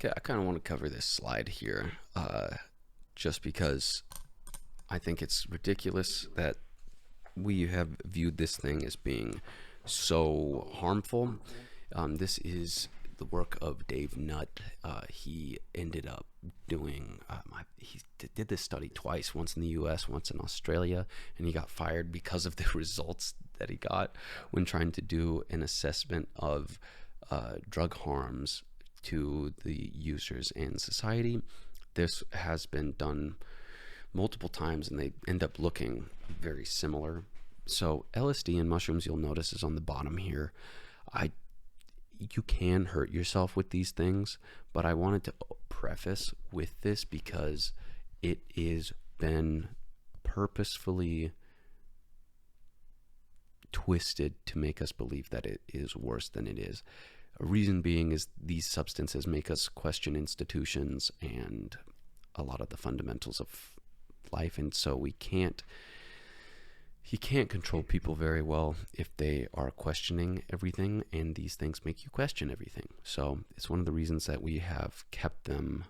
Okay, I kind of want to cover this slide here, just because I think it's ridiculous that we have viewed this thing as being so harmful. This is the work of Dave Nutt. He ended up doing, he did this study twice, once in the US, once in Australia, and he got fired because of the results that he got when trying to do an assessment of drug harms to the users and society. This has been done multiple times and they end up looking very similar. So LSD and mushrooms, you'll notice, is on the bottom here. You can hurt yourself with these things, but I wanted to preface with this because it is been purposefully twisted to make us believe that it is worse than it is. A reason being is these substances make us question institutions and a lot of the fundamentals of life, and so you can't control people very well if they are questioning everything, and these things make you question everything. So it's one of the reasons that we have kept them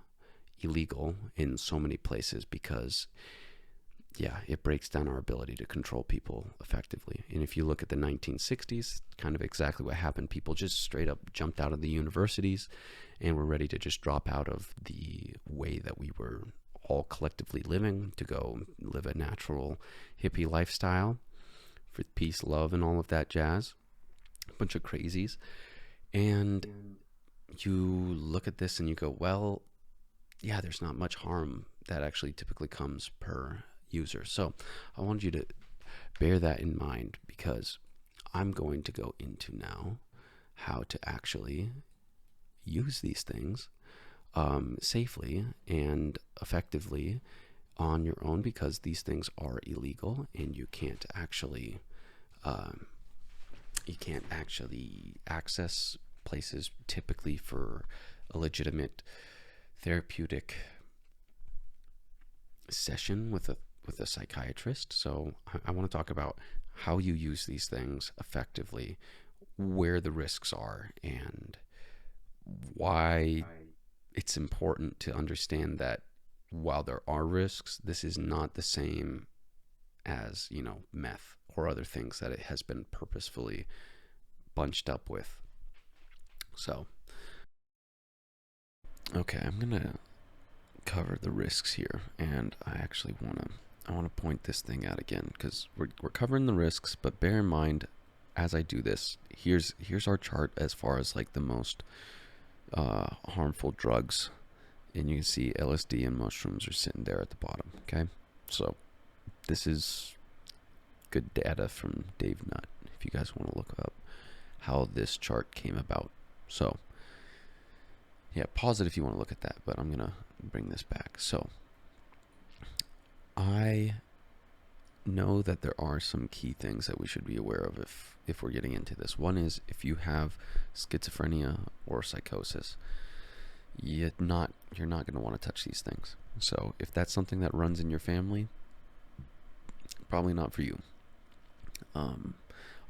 illegal in so many places, because it breaks down our ability to control people effectively. And if you look at the 1960s, kind of exactly what happened. People just straight up jumped out of the universities and were ready to just drop out of the way that we were all collectively living, to go live a natural hippie lifestyle for peace, love, and all of that jazz. A bunch of crazies. And you look at this and you go, well, yeah, there's not much harm that actually typically comes per user. So I want you to bear that in mind, because I'm going to go into now how to actually use these things safely and effectively on your own, because these things are illegal and you can't actually access places typically for a legitimate therapeutic session with a psychiatrist. So I want to talk about how you use these things effectively, where the risks are, and why it's important to understand that while there are risks, this is not the same as, meth or other things that it has been purposefully bunched up with. So, okay, I'm going to cover the risks here, and I actually want to point this thing out again, because we're covering the risks, but bear in mind as I do this, here's our chart as far as like the most harmful drugs, and you can see LSD and mushrooms are sitting there at the bottom. Okay, so this is good data from Dave Nutt if you guys want to look up how this chart came about. So yeah, pause it if you want to look at that, but I'm gonna bring this back. So I know that there are some key things that we should be aware of if we're getting into this. One is, if you have schizophrenia or psychosis, you're not going to want to touch these things. So if that's something that runs in your family, probably not for you. I've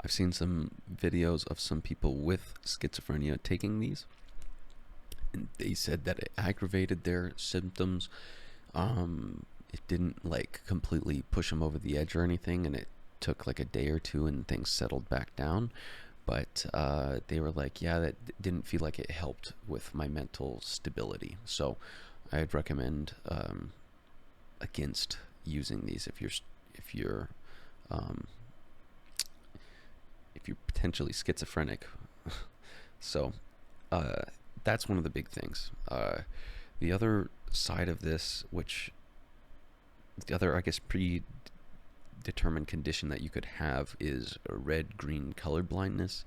seen some videos of some people with schizophrenia taking these, and they said that it aggravated their symptoms. It didn't like completely push them over the edge or anything, and it took like a day or two and things settled back down. But they were like, yeah, that didn't feel like it helped with my mental stability. So I'd recommend against using these if you're potentially schizophrenic. So that's one of the big things. The other side of this, the other, I guess, predetermined condition that you could have is a red-green color blindness.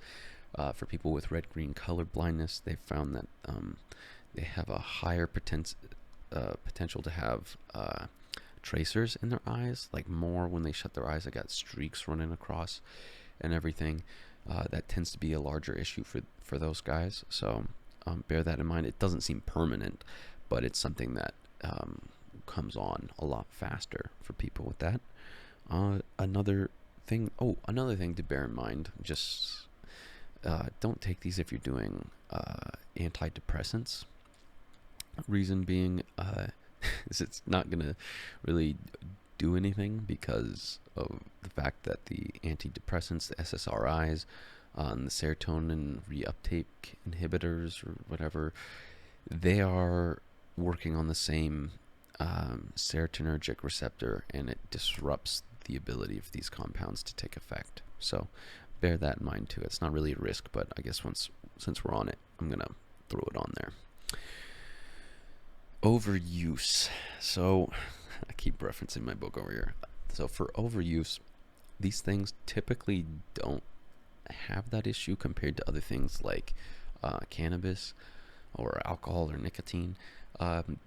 For people with red-green color blindness, they've found that they have a higher potential to have tracers in their eyes, like more when they shut their eyes. They got streaks running across and everything. That tends to be a larger issue for those guys. So bear that in mind. It doesn't seem permanent, but it's something that comes on a lot faster for people with that. Another thing to bear in mind, just don't take these if you're doing antidepressants. Reason being, is it's not gonna really do anything because of the fact that the antidepressants, the SSRIs, and the serotonin reuptake inhibitors or whatever, they are working on the same serotonergic receptor, and it disrupts the ability of these compounds to take effect. So bear that in mind too. It's not really a risk, but I guess since we're on it, I'm gonna throw it on there. Overuse. So I keep referencing my book over here. So for overuse, these things typically don't have that issue compared to other things like cannabis or alcohol or nicotine,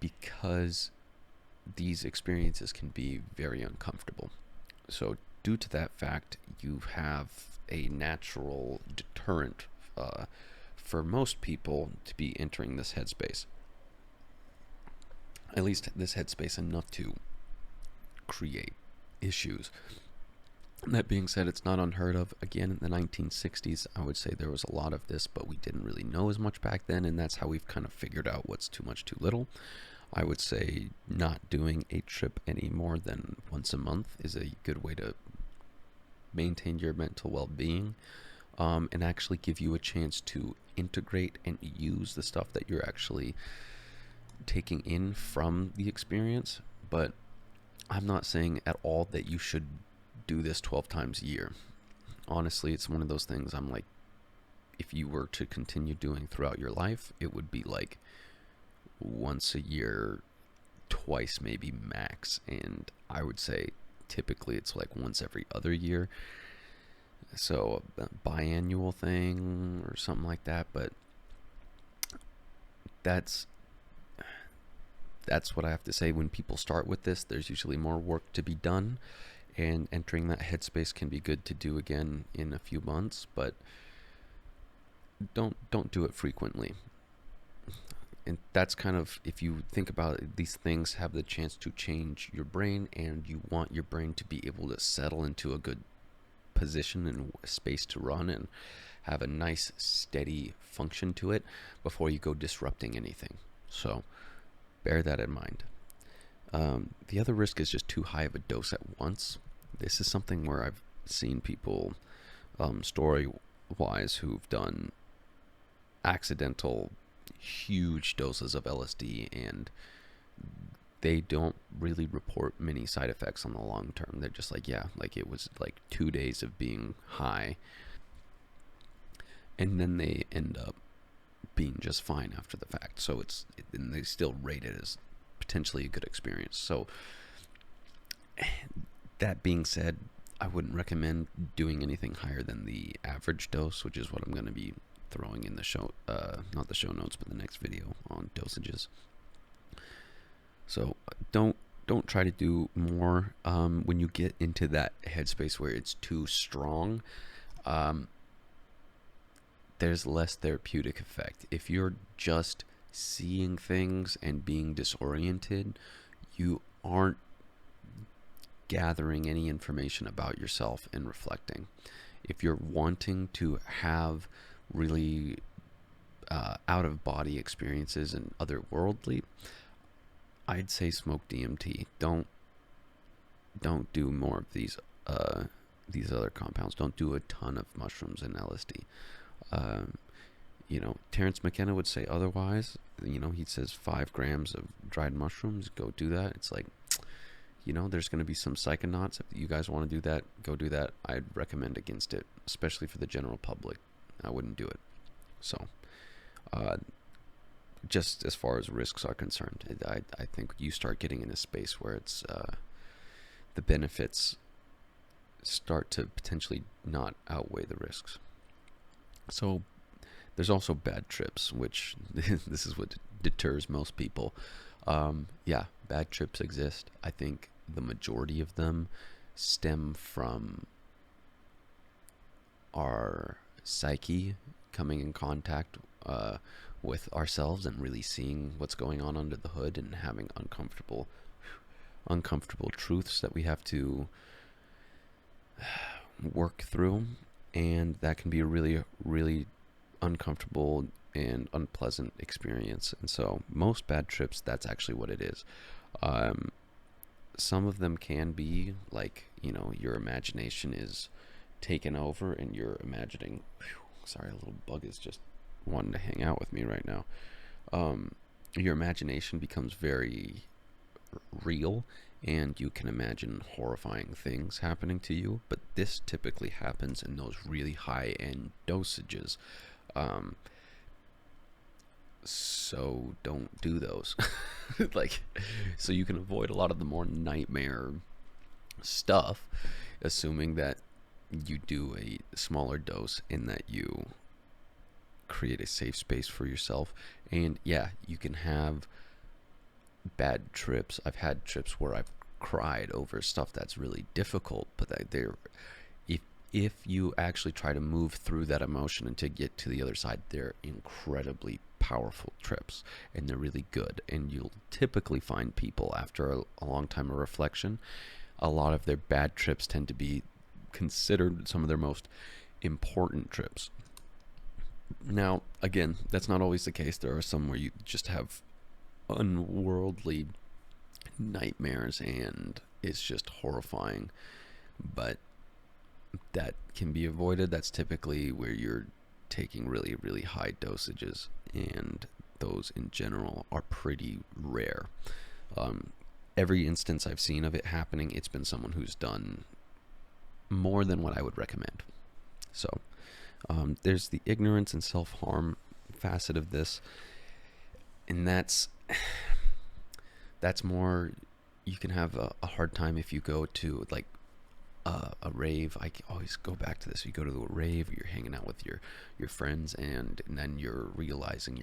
because these experiences can be very uncomfortable. So due to that fact, you have a natural deterrent for most people to be entering this headspace. At least this headspace enough to create issues. That being said, it's not unheard of. Again, in the 1960s, I would say there was a lot of this, but we didn't really know as much back then, and that's how we've kind of figured out what's too much, too little. I would say not doing a trip any more than once a month is a good way to maintain your mental well-being, and actually give you a chance to integrate and use the stuff that you're actually taking in from the experience. But I'm not saying at all that you should do this 12 times a year. Honestly, it's one of those things I'm like, if you were to continue doing throughout your life, it would be like once a year, twice maybe max. And I would say typically it's like once every other year. So a biannual thing or something like that. But that's what I have to say. When people start with this, there's usually more work to be done, and entering that headspace can be good to do again in a few months, but don't do it frequently. And that's kind of, if you think about it, these things have the chance to change your brain, and you want your brain to be able to settle into a good position and space to run and have a nice steady function to it before you go disrupting anything. So bear that in mind. The other risk is just too high of a dose at once. This is something where I've seen people, story-wise, who've done accidental, huge doses of LSD, and they don't really report many side effects on the long term. They're just like, yeah, like it was like 2 days of being high, and then they end up being just fine after the fact. So and they still rate it as potentially a good experience. So that being said, I wouldn't recommend doing anything higher than the average dose, which is what I'm going to be throwing in the show, not the show notes, but the next video on dosages. So don't try to do more. When you get into that headspace where it's too strong, there's less therapeutic effect. If you're just seeing things and being disoriented, you aren't gathering any information about yourself and reflecting. If you're wanting to have really out-of-body experiences and otherworldly, I'd say smoke DMT. Don't do more of these other compounds. Don't do a ton of mushrooms and LSD. Terrence McKenna would say otherwise. He says 5 grams of dried mushrooms, go do that. It's like, there's going to be some psychonauts. If you guys want to do that, go do that. I'd recommend against it, especially for the general public. I wouldn't do it. So, just as far as risks are concerned, I think you start getting in a space where it's the benefits start to potentially not outweigh the risks. So there's also bad trips, which this is what deters most people. Yeah, bad trips exist. I think the majority of them stem from our psyche coming in contact with ourselves and really seeing what's going on under the hood, and having uncomfortable truths that we have to work through. And that can be really, really uncomfortable and unpleasant experience. And so most bad trips, that's actually what it is. Um, some of them can be like, your imagination is taken over and you're imagining, sorry, a little bug is just wanting to hang out with me right now. Um, your imagination becomes very real and you can imagine horrifying things happening to you, but this typically happens in those really high end dosages. Um, so don't do those. Like, so you can avoid a lot of the more nightmare stuff, assuming that you do a smaller dose and that you create a safe space for yourself. And yeah, you can have bad trips. I've had trips where I've cried over stuff that's really difficult, but they're if you actually try to move through that emotion and to get to the other side, they're incredibly powerful trips and they're really good. And you'll typically find people after a long time of reflection, a lot of their bad trips tend to be considered some of their most important trips. Now, again, that's not always the case. There are some where you just have unworldly nightmares and it's just horrifying, but that can be avoided. That's typically where you're taking really, really high dosages, and those in general are pretty rare. Every instance I've seen of it happening, it's been someone who's done more than what I would recommend. So there's the ignorance and self-harm facet of this, and that's more, you can have a hard time if you go to like a rave. I always go back to this. You go to a rave, you're hanging out with your friends, and then you're realizing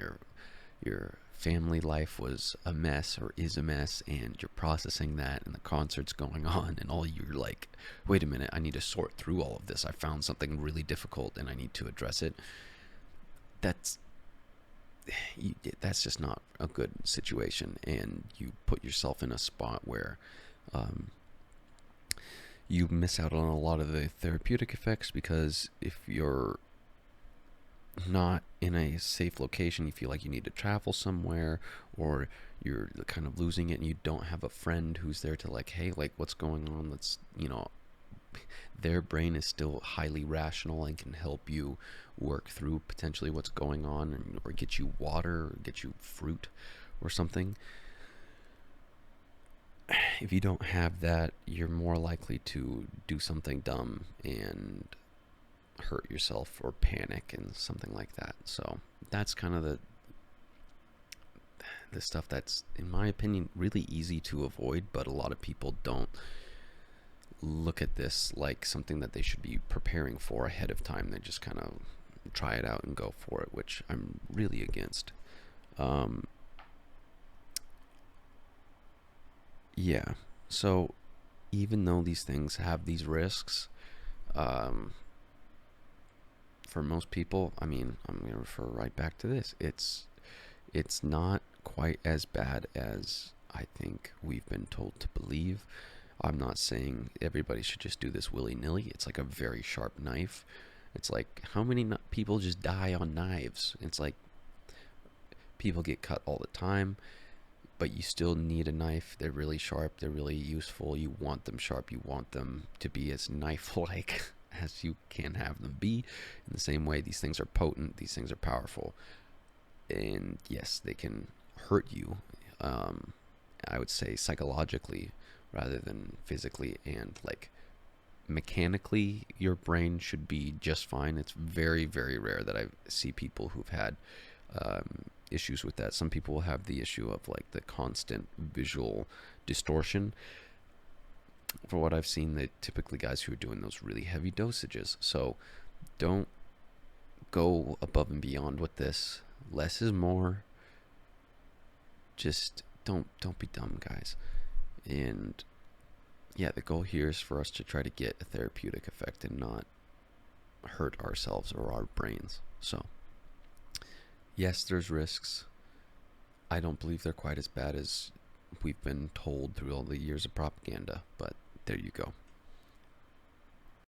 your family life was a mess or is a mess, and you're processing that, and the concert's going on, and all you're like, wait a minute, I need to sort through all of this. I found something really difficult and I need to address it. That's just not a good situation, and you put yourself in a spot where you miss out on a lot of the therapeutic effects, because if you're not in a safe location, you feel like you need to travel somewhere, or you're kind of losing it and you don't have a friend who's there to like, hey, like, what's going on? Let's, their brain is still highly rational and can help you work through potentially what's going on, or get you water, or get you fruit or something. If you don't have that, you're more likely to do something dumb and hurt yourself or panic and something like that. So that's kind of the stuff that's, in my opinion, really easy to avoid, but a lot of people don't look at this like something that they should be preparing for ahead of time. They just kind of try it out and go for it, which I'm really against. Yeah, so even though these things have these risks, for most people, I mean, I'm going to refer right back to this. It's not quite as bad as I think we've been told to believe. I'm not saying everybody should just do this willy-nilly. It's like a very sharp knife. It's like, how many people just die on knives? It's like, people get cut all the time, but you still need a knife. They're really sharp. They're really useful. You want them sharp. You want them to be as knife-like as you can have them be. In the same way, these things are potent. These things are powerful. And yes, they can hurt you. I would say psychologically rather than physically, and like mechanically, your brain should be just fine. It's very, very rare that I see people who've had issues with that. Some people will have the issue of like the constant visual distortion. For what I've seen, they typically guys who are doing those really heavy dosages. So don't go above and beyond with this. Less is more. Just don't be dumb, guys. And yeah, the goal here is for us to try to get a therapeutic effect and not hurt ourselves or our brains. So yes, there's risks. I don't believe they're quite as bad as we've been told through all the years of propaganda, but there you go.